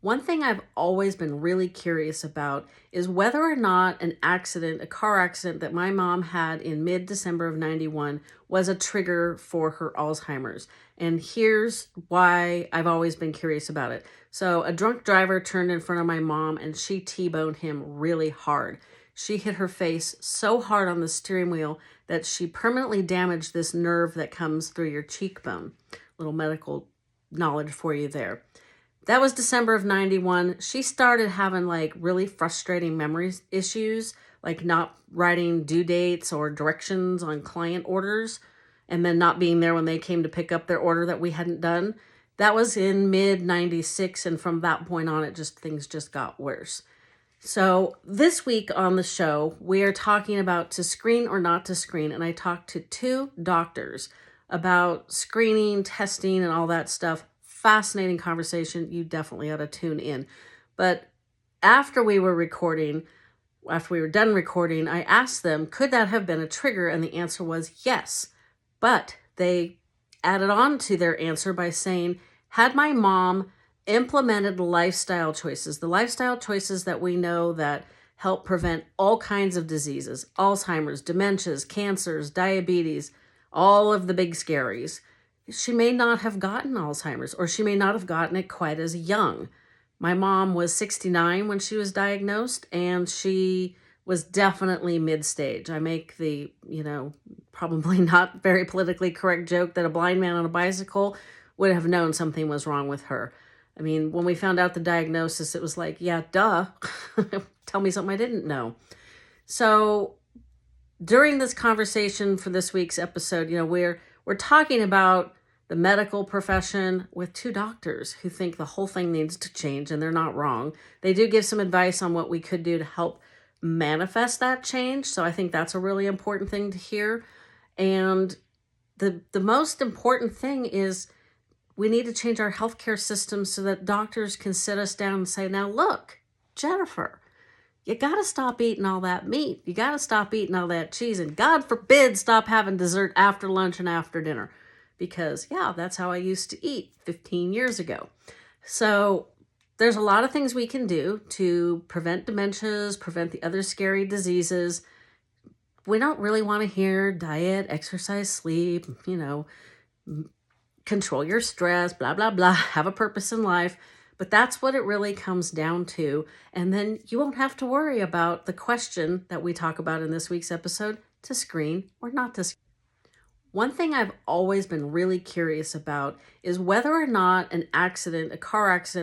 One thing I've always been really curious about is whether or not a car accident that my mom had in mid-December of 91 was a trigger for her Alzheimer's. And here's why I've always been curious about it. So a drunk driver turned in front of my mom and she T-boned him really hard. She hit her face so hard on the steering wheel that she permanently damaged this nerve that comes through your cheekbone. Little medical knowledge for you there. That was December of 91. She started having really frustrating memory issues, like not writing due dates or directions on client orders, and then not being there when they came to pick up their order that we hadn't done. That was in mid 96, and from that point on, things just got worse. So this week on the show, we are talking about to screen or not to screen, and I talked to two doctors about screening, testing, and all that stuff. Fascinating conversation. You definitely ought to tune in. But after we were done recording, I asked them, could that have been a trigger? And the answer was yes. But they added on to their answer by saying, had my mom implemented the lifestyle choices that we know that help prevent all kinds of diseases, Alzheimer's, dementias, cancers, diabetes, all of the big scaries, she may not have gotten Alzheimer's, or she may not have gotten it quite as young. My mom was 69 when she was diagnosed, and she was definitely mid-stage. I make the, probably not very politically correct joke that a blind man on a bicycle would have known something was wrong with her. I mean, when we found out the diagnosis, it was like, yeah, duh. Tell me something I didn't know. So during this conversation for this week's episode, we're talking about the medical profession with two doctors who think the whole thing needs to change, and they're not wrong. They do give some advice on what we could do to help manifest that change. So I think that's a really important thing to hear. And the most important thing is we need to change our healthcare system so that doctors can sit us down and say, now look, Jennifer, you got to stop eating all that meat. You got to stop eating all that cheese. And God forbid, stop having dessert after lunch and after dinner. Because, that's how I used to eat 15 years ago. So there's a lot of things we can do to prevent dementias, prevent the other scary diseases. We don't really want to hear diet, exercise, sleep, control your stress, blah, blah, blah, have a purpose in life. But that's what it really comes down to. And then you won't have to worry about the question that we talk about in this week's episode, to screen or not to screen. One thing I've always been really curious about is whether or not a car accident